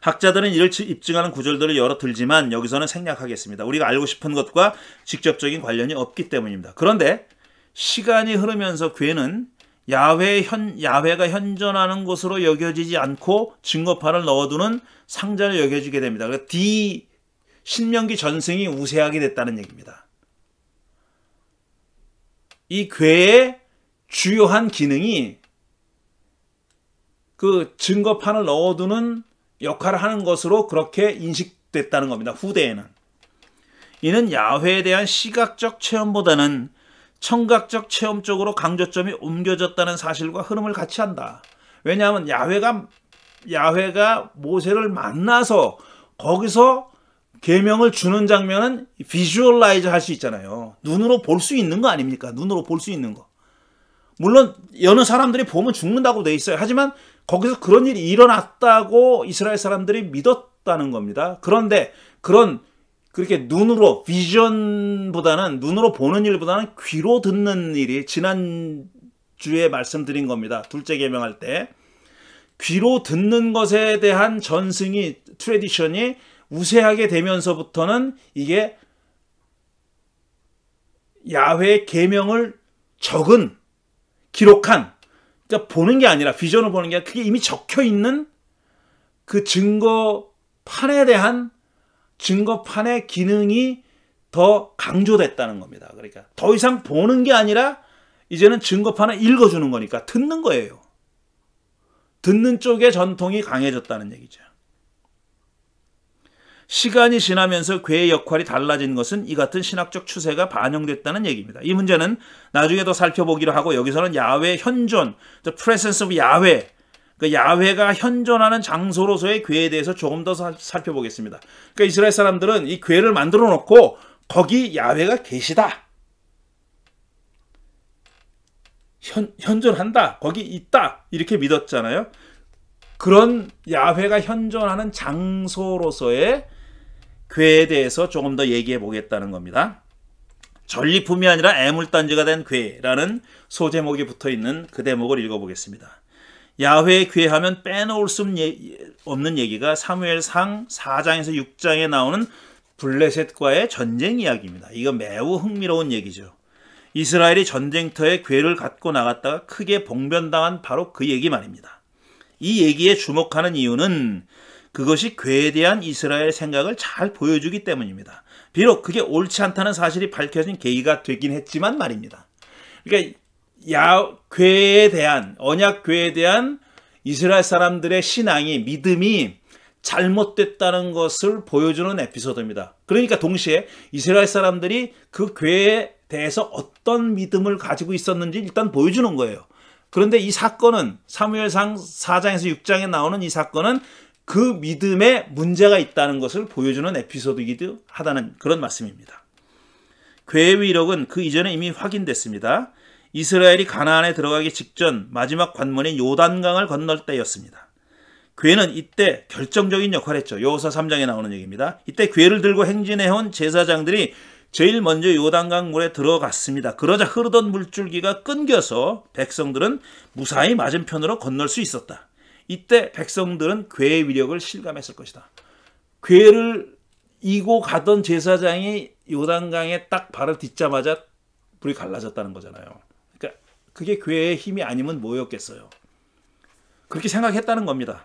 S1: 학자들은 이를 입증하는 구절들을 여러 들지만 여기서는 생략하겠습니다. 우리가 알고 싶은 것과 직접적인 관련이 없기 때문입니다. 그런데 시간이 흐르면서 궤는 야훼가 현존하는 곳으로 여겨지지 않고 증거판을 넣어두는 상자로 여겨지게 됩니다. 그래서 신명기 전승이 우세하게 됐다는 얘기입니다. 이 궤의 주요한 기능이 그 증거판을 넣어두는 역할을 하는 것으로 그렇게 인식됐다는 겁니다. 후대에는. 이는 야훼에 대한 시각적 체험보다는 청각적 체험 쪽으로 강조점이 옮겨졌다는 사실과 흐름을 같이 한다. 왜냐하면 야훼가 모세를 만나서 거기서 계명을 주는 장면은 비주얼라이즈 할 수 있잖아요. 눈으로 볼 수 있는 거 아닙니까? 눈으로 볼 수 있는 거. 물론 여느 사람들이 보면 죽는다고 돼 있어요. 하지만 거기서 그런 일이 일어났다고 이스라엘 사람들이 믿었다는 겁니다. 그런데 그렇게 눈으로 눈으로 보는 일보다는 귀로 듣는 일이 지난주에 말씀드린 겁니다. 둘째 계명할 때. 귀로 듣는 것에 대한 트래디션이 우세하게 되면서부터는 이게 야훼의 계명을 기록한, 그러니까 보는 게 아니라 비전을 보는 게 아니라 그게 이미 적혀 있는 그 증거판의 기능이 더 강조됐다는 겁니다. 그러니까 더 이상 보는 게 아니라 이제는 증거판을 읽어주는 거니까 듣는 거예요. 듣는 쪽의 전통이 강해졌다는 얘기죠. 시간이 지나면서 괴의 역할이 달라진 것은 이 같은 신학적 추세가 반영됐다는 얘기입니다. 이 문제는 나중에 더 살펴보기로 하고 여기서는 야훼 현존, the presence of 야훼, 그 야훼가 현존하는 장소로서의 괴에 대해서 조금 더 살펴보겠습니다. 그러니까 이스라엘 사람들은 이 괴를 만들어 놓고 거기 야훼가 계시다. 현존한다. 거기 있다. 이렇게 믿었잖아요. 그런 야훼가 현존하는 장소로서의 괴에 대해서 조금 더 얘기해 보겠다는 겁니다. 전리품이 아니라 애물단지가 된 괴라는 소제목이 붙어있는 그 대목을 읽어보겠습니다. 야훼의 괴하면 빼놓을 수 없는 얘기가 사무엘상 4장에서 6장에 나오는 블레셋과의 전쟁 이야기입니다. 이거 매우 흥미로운 얘기죠. 이스라엘이 전쟁터에 괴를 갖고 나갔다가 크게 봉변당한 바로 그 얘기 말입니다. 이 얘기에 주목하는 이유는 그것이 괴에 대한 이스라엘의 생각을 잘 보여주기 때문입니다. 비록 그게 옳지 않다는 사실이 밝혀진 계기가 되긴 했지만 말입니다. 그러니까 괴에 대한, 언약 괴에 대한 이스라엘 사람들의 신앙이, 믿음이 잘못됐다는 것을 보여주는 에피소드입니다. 그러니까 동시에 이스라엘 사람들이 그 괴에 대해서 어떤 믿음을 가지고 있었는지 일단 보여주는 거예요. 그런데 이 사건은 사무엘상 4장에서 6장에 나오는 이 사건은 그 믿음에 문제가 있다는 것을 보여주는 에피소드이기도 하다는 그런 말씀입니다. 괴의 위력은 그 이전에 이미 확인됐습니다. 이스라엘이 가나안에 들어가기 직전 마지막 관문인 요단강을 건널 때였습니다. 괴는 이때 결정적인 역할을 했죠. 여호수아 3장에 나오는 얘기입니다. 이때 괴를 들고 행진해온 제사장들이 제일 먼저 요단강 물에 들어갔습니다. 그러자 흐르던 물줄기가 끊겨서 백성들은 무사히 맞은편으로 건널 수 있었다. 이때 백성들은 괴의 위력을 실감했을 것이다. 괴를 이고 가던 제사장이 요단강에 딱 발을 딛자마자 불이 갈라졌다는 거잖아요. 그러니까 그게 괴의 힘이 아니면 뭐였겠어요. 그렇게 생각했다는 겁니다.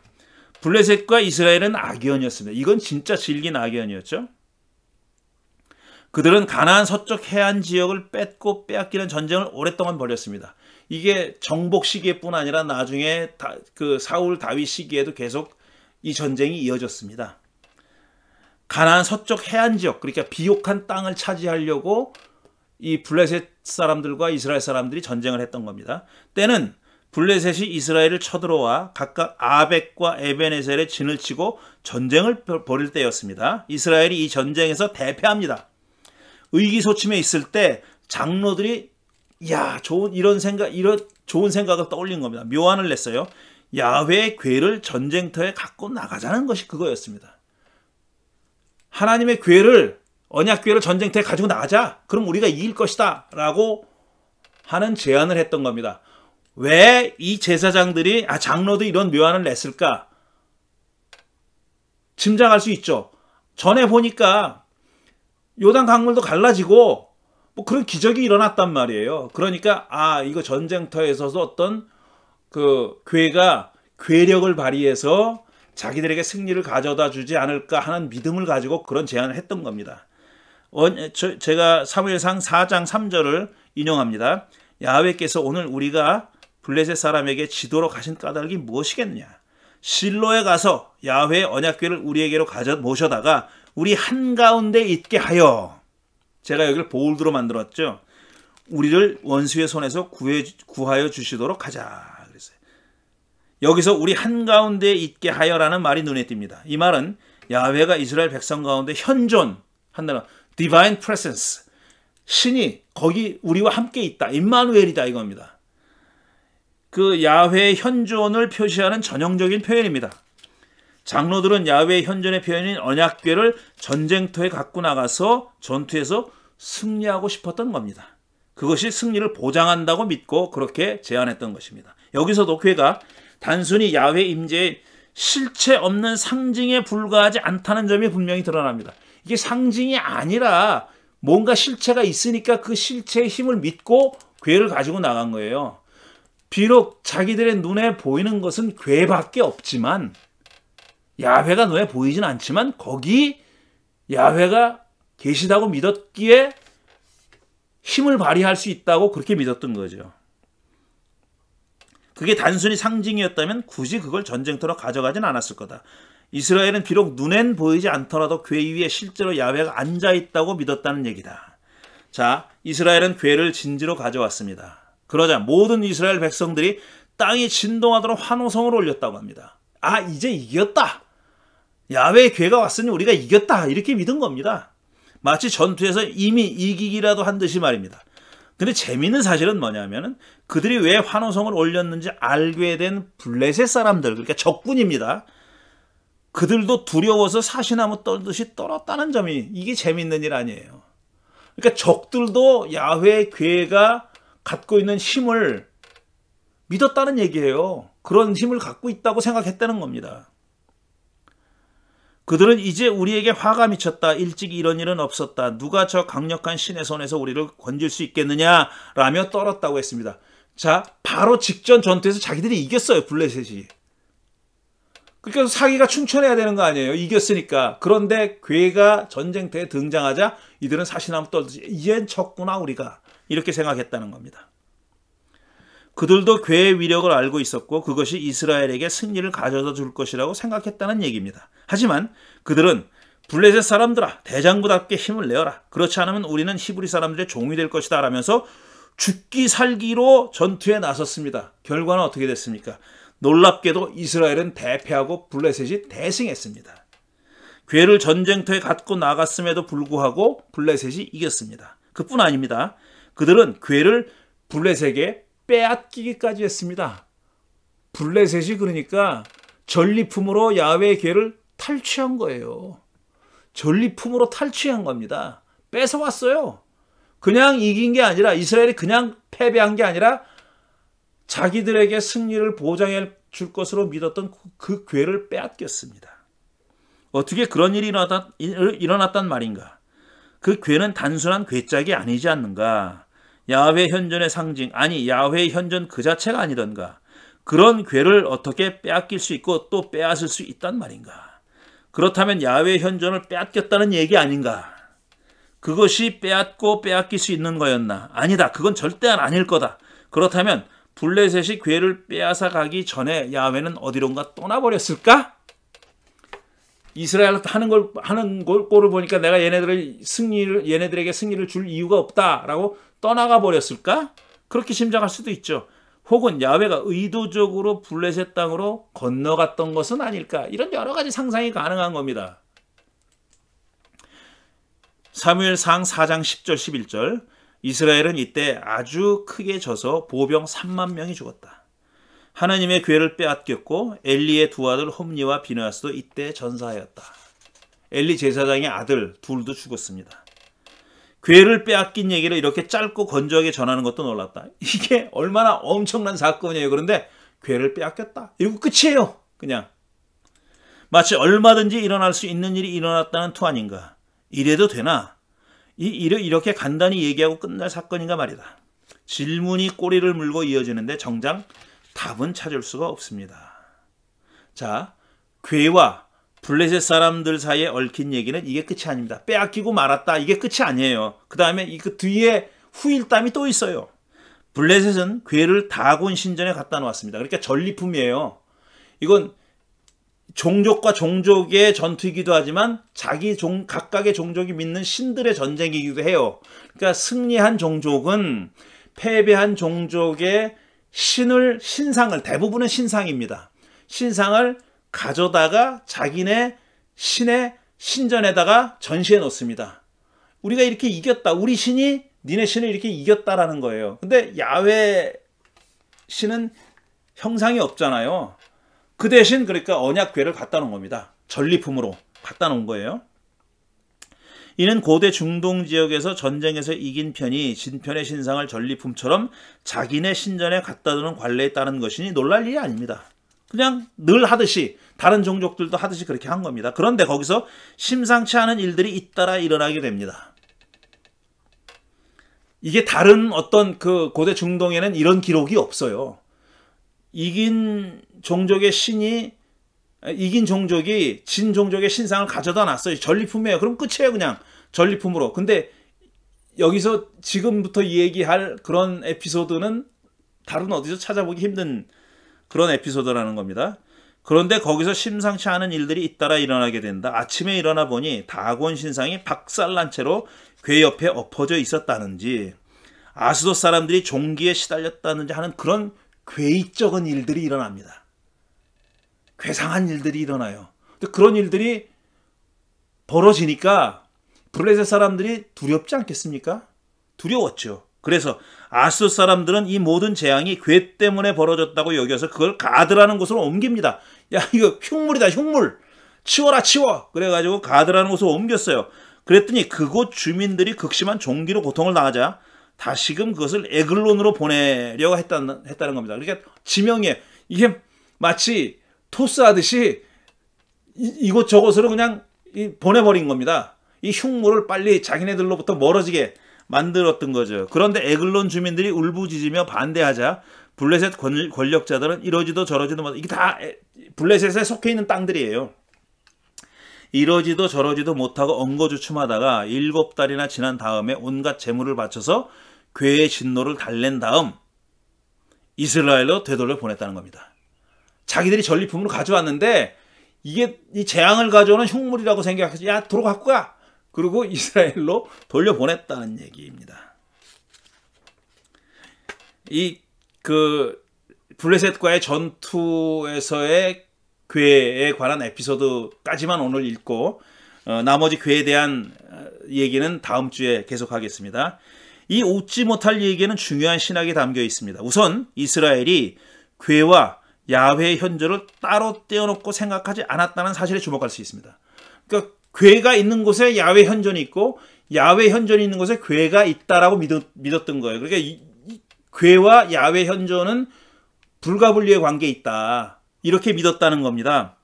S1: 블레셋과 이스라엘은 악연이었습니다. 이건 진짜 질긴 악연이었죠. 그들은 가나안 서쪽 해안 지역을 뺏고 빼앗기는 전쟁을 오랫동안 벌였습니다. 이게 정복 시기뿐 아니라 나중에 그 사울 다윗 시기에도 계속 이 전쟁이 이어졌습니다. 가나안 서쪽 해안 지역, 그러니까 비옥한 땅을 차지하려고 이 블레셋 사람들과 이스라엘 사람들이 전쟁을 했던 겁니다. 때는 블레셋이 이스라엘을 쳐들어와 각각 아벡과 에벤에셀에 진을 치고 전쟁을 벌일 때였습니다. 이스라엘이 이 전쟁에서 대패합니다. 의기소침해 있을 때 장로들이 이런 좋은 생각을 떠올린 겁니다. 묘안을 냈어요. 야훼의 괴를 전쟁터에 갖고 나가자는 것이 그거였습니다. 하나님의 괴를, 언약 괴를 전쟁터에 가지고 나가자. 그럼 우리가 이길 것이다. 라고 하는 제안을 했던 겁니다. 왜 이 제사장들이, 장로들이 이런 묘안을 냈을까? 짐작할 수 있죠. 전에 보니까 요단 강물도 갈라지고 뭐 그런 기적이 일어났단 말이에요. 그러니까 이거 전쟁터에서도 어떤 그 괴가 괴력을 발휘해서 자기들에게 승리를 가져다 주지 않을까 하는 믿음을 가지고 그런 제안을 했던 겁니다. 제가 사무엘상 4장 3절을 인용합니다. 야훼께서 오늘 우리가 블레셋 사람에게 지도록 하신 까닭이 무엇이겠느냐? 실로에 가서 야훼의 언약궤를 우리에게로 모셔다가 우리 한가운데 있게 하여, 제가 여기를 보울드로 만들었죠. 우리를 원수의 손에서 구하여 주시도록 하자. 그랬어요. 여기서 우리 한가운데 있게 하여라는 말이 눈에 띕니다. 이 말은 야훼가 이스라엘 백성 가운데 현존한다는 divine presence, 신이 거기 우리와 함께 있다, 임마누엘이다 이겁니다. 그 야훼의 현존을 표시하는 전형적인 표현입니다. 장로들은 야훼의 현존의 표현인 언약궤를 전쟁터에 갖고 나가서 전투에서 승리하고 싶었던 겁니다. 그것이 승리를 보장한다고 믿고 그렇게 제안했던 것입니다. 여기서도 궤가 단순히 야훼 임재의 실체 없는 상징에 불과하지 않다는 점이 분명히 드러납니다. 이게 상징이 아니라 뭔가 실체가 있으니까 그 실체의 힘을 믿고 궤를 가지고 나간 거예요. 비록 자기들의 눈에 보이는 것은 궤밖에 없지만, 야훼가 눈에 보이진 않지만 거기 야훼가 계시다고 믿었기에 힘을 발휘할 수 있다고 그렇게 믿었던 거죠. 그게 단순히 상징이었다면 굳이 그걸 전쟁터로 가져가진 않았을 거다. 이스라엘은 비록 눈엔 보이지 않더라도 궤 위에 실제로 야훼가 앉아있다고 믿었다는 얘기다. 자, 이스라엘은 궤를 진지로 가져왔습니다. 그러자 모든 이스라엘 백성들이 땅이 진동하도록 환호성을 올렸다고 합니다. 아, 이제 이겼다. 야훼의 궤가 왔으니 우리가 이겼다. 이렇게 믿은 겁니다. 마치 전투에서 이미 이기기라도 한 듯이 말입니다. 근데 재미있는 사실은 뭐냐면은 그들이 왜 환호성을 올렸는지 알게 된 블레셋 사람들, 그러니까 적군입니다. 그들도 두려워서 사시나무 떨듯이 떨었다는 점이 이게 재미있는 일 아니에요. 그러니까 적들도 야훼의 궤가 갖고 있는 힘을 믿었다는 얘기예요. 그런 힘을 갖고 있다고 생각했다는 겁니다. 그들은 이제 우리에게 화가 미쳤다. 일찍 이런 일은 없었다. 누가 저 강력한 신의 손에서 우리를 건질 수 있겠느냐라며 떨었다고 했습니다. 자, 바로 직전 전투에서 자기들이 이겼어요. 블레셋이. 그러니까 사기가 충천해야 되는 거 아니에요. 이겼으니까. 그런데 궤가 전쟁터에 등장하자 이들은 사시나무 떨듯이 이젠 졌구나 우리가. 이렇게 생각했다는 겁니다. 그들도 궤의 위력을 알고 있었고 그것이 이스라엘에게 승리를 가져다 줄 것이라고 생각했다는 얘기입니다. 하지만 그들은 블레셋 사람들아 대장부답게 힘을 내어라. 그렇지 않으면 우리는 히브리 사람들의 종이 될 것이다 라면서 죽기 살기로 전투에 나섰습니다. 결과는 어떻게 됐습니까? 놀랍게도 이스라엘은 대패하고 블레셋이 대승했습니다. 궤를 전쟁터에 갖고 나갔음에도 불구하고 블레셋이 이겼습니다. 그뿐 아닙니다. 그들은 궤를 블레셋에게 빼앗기기까지 했습니다. 블레셋이 그러니까 전리품으로 야훼의 궤를 탈취한 거예요. 전리품으로 탈취한 겁니다. 뺏어왔어요. 그냥 이긴 게 아니라 이스라엘이 그냥 패배한 게 아니라 자기들에게 승리를 보장해 줄 것으로 믿었던 그 궤를 빼앗겼습니다. 어떻게 그런 일이 일어났단 말인가? 그 궤는 단순한 궤짝이 아니지 않는가? 야훼 현존의 상징, 아니 야훼의 현존 그 자체가 아니던가? 그런 궤를 어떻게 빼앗길 수 있고 또 빼앗을 수 있단 말인가? 그렇다면 야훼의 현존을 빼앗겼다는 얘기 아닌가? 그것이 빼앗고 빼앗길 수 있는 거였나? 아니다. 그건 절대 아닐 거다. 그렇다면 블레셋이 궤를 빼앗아 가기 전에 야훼는 어디론가 떠나버렸을까? 이스라엘 하는 꼴을 보니까 내가 얘네들에게 승리를 줄 이유가 없다라고 떠나가 버렸을까? 그렇게 짐작할 수도 있죠. 혹은 야훼가 의도적으로 블레셋 땅으로 건너갔던 것은 아닐까? 이런 여러 가지 상상이 가능한 겁니다. 사무엘상 4장 10절 11절 이스라엘은 이때 아주 크게 져서 보병 3만 명이 죽었다. 하나님의 궤를 빼앗겼고 엘리의 두 아들 홈리와 비느하스도 이때 전사하였다. 엘리 제사장의 아들 둘도 죽었습니다. 궤를 빼앗긴 얘기를 이렇게 짧고 건조하게 전하는 것도 놀랍다. 이게 얼마나 엄청난 사건이에요. 그런데 궤를 빼앗겼다. 이거 끝이에요. 그냥. 마치 얼마든지 일어날 수 있는 일이 일어났다는 투 아닌가. 이래도 되나? 이렇게 간단히 얘기하고 끝날 사건인가 말이다. 질문이 꼬리를 물고 이어지는데 정작 답은 찾을 수가 없습니다. 자, 궤와 블레셋 사람들 사이에 얽힌 얘기는 이게 끝이 아닙니다. 빼앗기고 말았다. 이게 끝이 아니에요. 그 다음에 그 뒤에 후일담이 또 있어요. 블레셋은 궤를 다곤 신전에 갖다 놓았습니다. 그러니까 전리품이에요. 이건 종족과 종족의 전투이기도 하지만 각각의 종족이 믿는 신들의 전쟁이기도 해요. 그러니까 승리한 종족은 패배한 종족의 신상을, 대부분은 신상입니다. 신상을 가져다가 자기네 신의 신전에다가 전시해 놓습니다. 우리가 이렇게 이겼다. 우리 신이 니네 신을 이렇게 이겼다라는 거예요. 근데 야훼 신은 형상이 없잖아요. 그 대신 그러니까 언약궤를 갖다 놓은 겁니다. 전리품으로 갖다 놓은 거예요. 이는 고대 중동 지역에서 전쟁에서 이긴 편이 진편의 신상을 전리품처럼 자기네 신전에 갖다 두는 관례에 따른 것이니 놀랄 일이 아닙니다. 그냥 늘 하듯이 다른 종족들도 하듯이 그렇게 한 겁니다. 그런데 거기서 심상치 않은 일들이 잇따라 일어나게 됩니다. 이게 다른 어떤 그 고대 중동에는 이런 기록이 없어요. 이긴 종족이 진 종족의 신상을 가져다 놨어요. 전리품이에요. 그럼 끝이에요. 그냥 전리품으로. 근데 여기서 지금부터 얘기할 그런 에피소드는 다른 어디서 찾아보기 힘든 그런 에피소드라는 겁니다. 그런데 거기서 심상치 않은 일들이 잇따라 일어나게 된다. 아침에 일어나 보니 다곤 신상이 박살난 채로 궤 옆에 엎어져 있었다는지 아스돗 사람들이 종기에 시달렸다는지 하는 그런 괴이적인 일들이 일어납니다. 괴상한 일들이 일어나요. 근데 그런 일들이 벌어지니까 블레셋 사람들이 두렵지 않겠습니까? 두려웠죠. 그래서 아스돗 사람들은 이 모든 재앙이 궤 때문에 벌어졌다고 여겨서 그걸 가드라는 곳으로 옮깁니다. 야, 이거 흉물이다, 흉물. 치워라, 치워. 그래가지고 가드라는 곳으로 옮겼어요. 그랬더니 그곳 주민들이 극심한 종기로 고통을 당하자 다시금 그것을 에글론으로 보내려고 했다는 겁니다. 그러니까 지명이에요. 이게 마치 토스하듯이 이곳저곳으로 그냥 보내버린 겁니다. 이 흉물을 빨리 자기네들로부터 멀어지게 만들었던 거죠. 그런데 에글론 주민들이 울부짖으며 반대하자 블레셋 권력자들은 이러지도 저러지도 못, 이게 다 블레셋에 속해 있는 땅들이에요. 이러지도 저러지도 못하고 엉거주춤하다가 7달이나 지난 다음에 온갖 재물을 바쳐서 궤의 진노를 달랜 다음 이스라엘로 되돌려 보냈다는 겁니다. 자기들이 전리품으로 가져왔는데 이게 이 재앙을 가져오는 흉물이라고 생각해서 야, 도로 갖고 가. 그리고 이스라엘로 돌려보냈다는 얘기입니다. 블레셋과의 전투에서의 궤에 관한 에피소드까지만 오늘 읽고 나머지 궤에 대한 얘기는 다음 주에 계속하겠습니다. 이 웃지 못할 얘기에는 중요한 신학이 담겨 있습니다. 우선 이스라엘이 궤와 야훼의 현존을 따로 떼어놓고 생각하지 않았다는 사실에 주목할 수 있습니다. 그러니까 궤가 있는 곳에 야훼 현존이 있고 야훼 현존이 있는 곳에 궤가 있다라고 믿었던 거예요. 그러니까 이 궤와 야훼 현존은 불가분리의 관계에 있다. 이렇게 믿었다는 겁니다.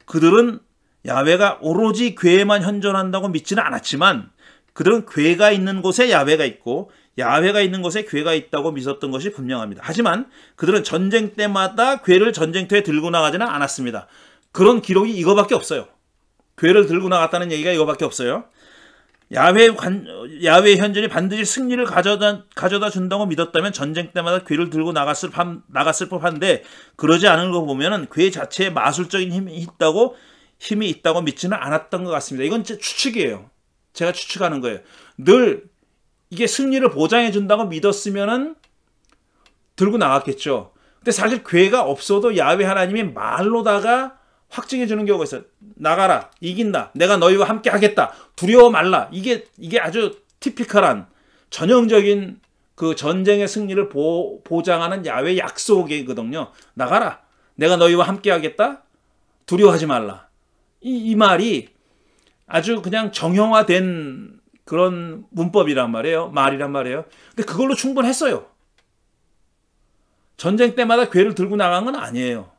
S1: 그들은 야훼가 오로지 궤에만 현존한다고 믿지는 않았지만 그들은 궤가 있는 곳에 야훼가 있고 야훼가 있는 곳에 궤가 있다고 믿었던 것이 분명합니다. 하지만 그들은 전쟁 때마다 궤를 전쟁터에 들고 나가지는 않았습니다. 그런 기록이 이거밖에 없어요. 궤를 들고 나갔다는 얘기가 이거밖에 없어요. 야훼 현존이 반드시 승리를 가져다 준다고 믿었다면 전쟁 때마다 궤를 들고 나갔을 법한데 그러지 않은 거 보면은 궤 자체에 마술적인 힘이 있다고 믿지는 않았던 것 같습니다. 이건 제 추측이에요. 제가 추측하는 거예요. 늘 이게 승리를 보장해 준다고 믿었으면은 들고 나갔겠죠. 근데 사실 궤가 없어도 야훼 하나님이 말로다가 확증해 주는 경우가 있어요. 나가라, 이긴다, 내가 너희와 함께 하겠다, 두려워 말라. 이게 아주 티피컬한 전형적인 그 전쟁의 승리를 보장하는 야훼 약속이거든요. 나가라, 내가 너희와 함께 하겠다, 두려워하지 말라. 이 말이 아주 그냥 정형화된 그런 문법이란 말이에요. 말이란 말이에요. 근데 그걸로 충분했어요. 전쟁 때마다 궤를 들고 나간 건 아니에요.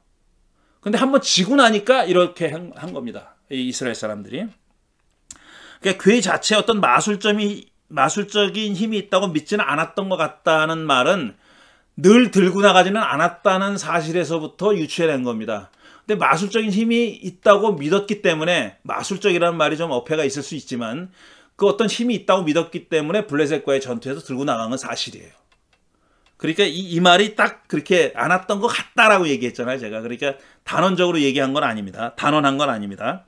S1: 근데 한번 지고 나니까 이렇게 한 겁니다. 이 이스라엘 사람들이. 그러니까 궤 자체에 어떤 마술적인 힘이 있다고 믿지는 않았던 것 같다는 말은 늘 들고 나가지는 않았다는 사실에서부터 유추해낸 겁니다. 근데 마술적인 힘이 있다고 믿었기 때문에, 마술적이라는 말이 좀 어폐가 있을 수 있지만 그 어떤 힘이 있다고 믿었기 때문에 블레셋과의 전투에서 들고 나간 건 사실이에요. 그러니까 이 말이 딱 그렇게 안 왔던 것 같다라고 얘기했잖아요, 제가. 그러니까 단언적으로 얘기한 건 아닙니다. 단언한 건 아닙니다.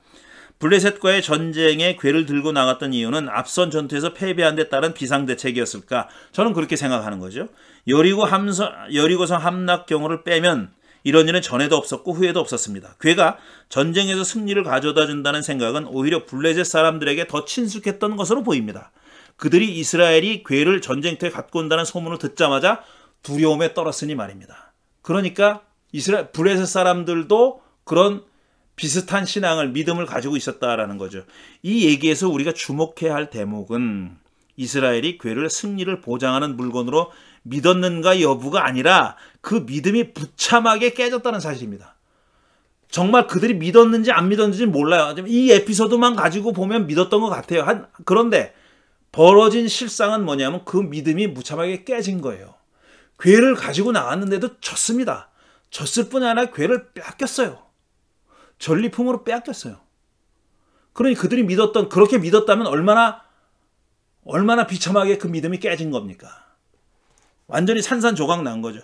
S1: 블레셋과의 전쟁에 궤를 들고 나갔던 이유는 앞선 전투에서 패배한 데 따른 비상대책이었을까? 저는 그렇게 생각하는 거죠. 여리고성 함락 경우를 빼면 이런 일은 전에도 없었고 후에도 없었습니다. 궤가 전쟁에서 승리를 가져다 준다는 생각은 오히려 블레셋 사람들에게 더 친숙했던 것으로 보입니다. 그들이 이스라엘이 궤를 전쟁터에 갖고 온다는 소문을 듣자마자 두려움에 떨었으니 말입니다. 그러니까 블레셋 사람들도 그런 비슷한 신앙을, 믿음을 가지고 있었다라는 거죠. 이 얘기에서 우리가 주목해야 할 대목은 이스라엘이 궤를 승리를 보장하는 물건으로 믿었는가 여부가 아니라 그 믿음이 부참하게 깨졌다는 사실입니다. 정말 그들이 믿었는지 안 믿었는지 몰라요. 이 에피소드만 가지고 보면 믿었던 것 같아요. 그런데 벌어진 실상은 뭐냐면 그 믿음이 무참하게 깨진 거예요. 궤를 가지고 나왔는데도 졌습니다. 졌을 뿐 아니라 궤를 빼앗겼어요. 전리품으로 빼앗겼어요. 그러니 그들이 그렇게 믿었다면 얼마나 비참하게 그 믿음이 깨진 겁니까? 완전히 산산조각 난 거죠.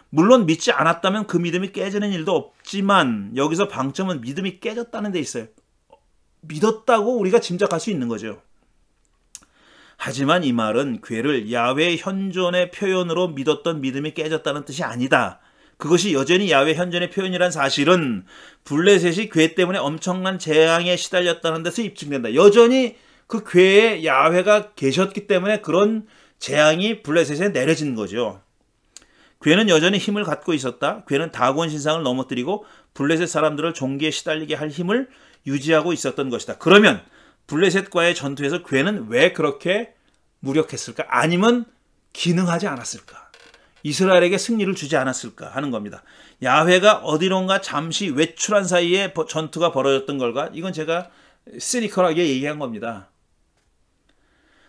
S1: 물론 믿지 않았다면 그 믿음이 깨지는 일도 없지만 여기서 방점은 믿음이 깨졌다는 데 있어요. 믿었다고 우리가 짐작할 수 있는 거죠. 하지만 이 말은 괴를 야훼 현존의 표현으로 믿었던 믿음이 깨졌다는 뜻이 아니다. 그것이 여전히 야훼 현존의 표현이란 사실은 블레셋이 괴 때문에 엄청난 재앙에 시달렸다는 데서 입증된다. 여전히 그 괴에 야훼가 계셨기 때문에 그런 재앙이 블레셋에 내려진 거죠. 괴는 여전히 힘을 갖고 있었다. 괴는 다곤 신상을 넘어뜨리고 블레셋 사람들을 종기에 시달리게 할 힘을 유지하고 있었던 것이다. 그러면 블레셋과의 전투에서 괴는 왜 그렇게 무력했을까? 아니면 기능하지 않았을까? 이스라엘에게 승리를 주지 않았을까 하는 겁니다. 야훼가 어디론가 잠시 외출한 사이에 전투가 벌어졌던 걸까? 이건 제가 시니컬하게 얘기한 겁니다.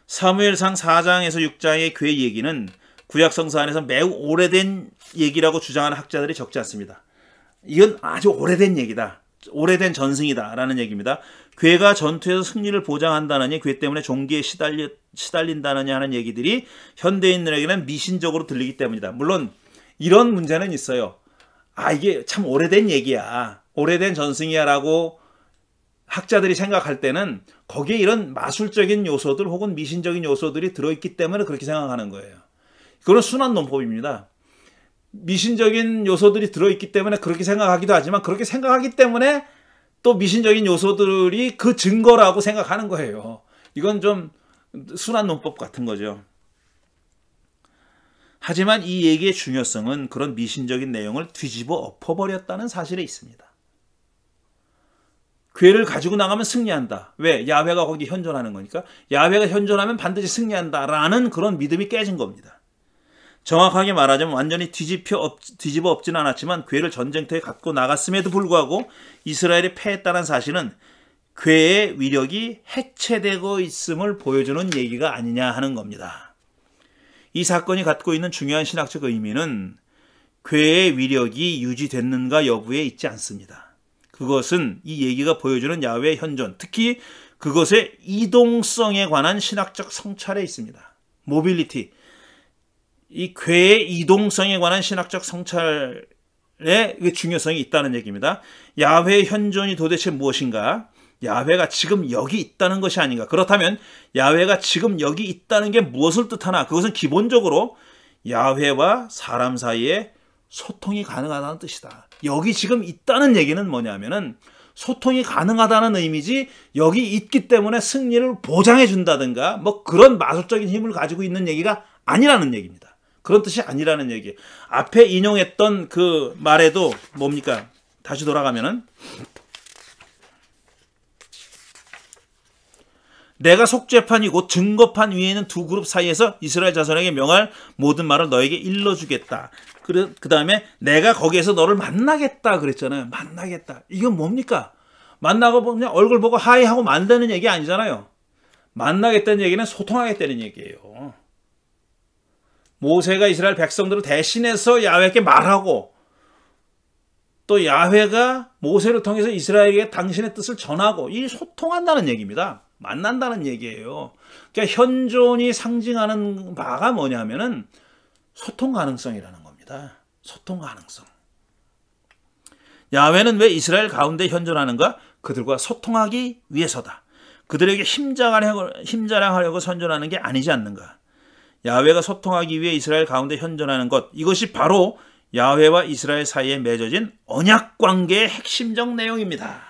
S1: 사무엘상 4장에서 6장의 괴 얘기는 구약성서 안에서 매우 오래된 얘기라고 주장하는 학자들이 적지 않습니다. 이건 아주 오래된 얘기다. 오래된 전승이다 라는 얘기입니다. 괴가 전투에서 승리를 보장한다느니 괴 때문에 종기에 시달린다느니 하는 얘기들이 현대인들에게는 미신적으로 들리기 때문이다. 물론 이런 문제는 있어요. 이게 참 오래된 얘기야. 오래된 전승이야 라고 학자들이 생각할 때는 거기에 이런 마술적인 요소들 혹은 미신적인 요소들이 들어있기 때문에 그렇게 생각하는 거예요. 그건 순환 논법입니다. 미신적인 요소들이 들어있기 때문에 그렇게 생각하기도 하지만 그렇게 생각하기 때문에 또 미신적인 요소들이 그 증거라고 생각하는 거예요. 이건 좀 순환 논법 같은 거죠. 하지만 이 얘기의 중요성은 그런 미신적인 내용을 뒤집어 엎어버렸다는 사실에 있습니다. 괴를 가지고 나가면 승리한다. 왜? 야훼가 거기 현존하는 거니까. 야훼가 현존하면 반드시 승리한다라는 그런 믿음이 깨진 겁니다. 정확하게 말하자면 완전히 뒤집어 엎지는 않았지만 괴를 전쟁터에 갖고 나갔음에도 불구하고 이스라엘이 패했다는 사실은 괴의 위력이 해체되고 있음을 보여주는 얘기가 아니냐 하는 겁니다. 이 사건이 갖고 있는 중요한 신학적 의미는 괴의 위력이 유지됐는가 여부에 있지 않습니다. 그것은 이 얘기가 보여주는 야훼의 현존, 특히 그것의 이동성에 관한 신학적 성찰에 있습니다. 모빌리티. 이 괴의 이동성에 관한 신학적 성찰의 중요성이 있다는 얘기입니다. 야훼의 현존이 도대체 무엇인가? 야훼가 지금 여기 있다는 것이 아닌가? 그렇다면 야훼가 지금 여기 있다는 게 무엇을 뜻하나? 그것은 기본적으로 야훼와 사람 사이에 소통이 가능하다는 뜻이다. 여기 지금 있다는 얘기는 뭐냐면은 소통이 가능하다는 의미지 여기 있기 때문에 승리를 보장해 준다든가 뭐 그런 마술적인 힘을 가지고 있는 얘기가 아니라는 얘기입니다. 그런 뜻이 아니라는 얘기. 앞에 인용했던 그 말에도 뭡니까? 다시 돌아가면은 내가 속죄판이고 증거판 위에 있는 두 그룹 사이에서 이스라엘 자손에게 명할 모든 말을 너에게 일러주겠다. 그 다음에 내가 거기에서 너를 만나겠다 그랬잖아요. 만나겠다. 이건 뭡니까? 만나고 보면 얼굴 보고 하이 하고 만나는 얘기 아니잖아요. 만나겠다는 얘기는 소통하겠다는 얘기예요. 모세가 이스라엘 백성들을 대신해서 야훼께 말하고 또 야훼가 모세를 통해서 이스라엘에게 당신의 뜻을 전하고 이 소통한다는 얘기입니다. 만난다는 얘기예요. 그러니까 현존이 상징하는 바가 뭐냐면은 소통 가능성이라는 겁니다. 소통 가능성. 야훼는 왜 이스라엘 가운데 현존하는가? 그들과 소통하기 위해서다. 그들에게 힘자랑하려고 선전하는 게 아니지 않는가? 야훼가 소통하기 위해 이스라엘 가운데 현존하는 것, 이것이 바로 야훼와 이스라엘 사이에 맺어진 언약관계의 핵심적 내용입니다.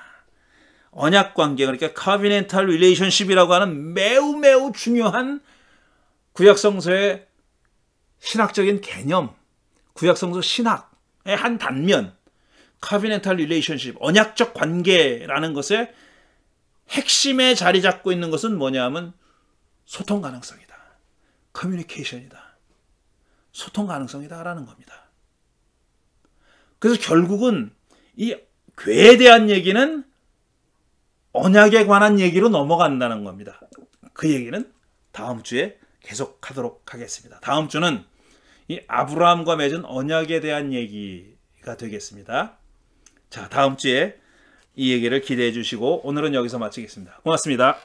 S1: 언약관계, 그러니까 covenantal relationship이라고 하는 매우 중요한 구약성서의 신학적인 개념, 구약성서 신학의 한 단면, covenantal relationship, 언약적 관계라는 것의 핵심에 자리 잡고 있는 것은 뭐냐면 소통 가능성이다. 커뮤니케이션이다. 소통 가능성이다라는 겁니다. 그래서 결국은 이 괴에 대한 얘기는 언약에 관한 얘기로 넘어간다는 겁니다. 그 얘기는 다음 주에 계속하도록 하겠습니다. 다음 주는 이 아브라함과 맺은 언약에 대한 얘기가 되겠습니다. 자, 다음 주에 이 얘기를 기대해 주시고 오늘은 여기서 마치겠습니다. 고맙습니다.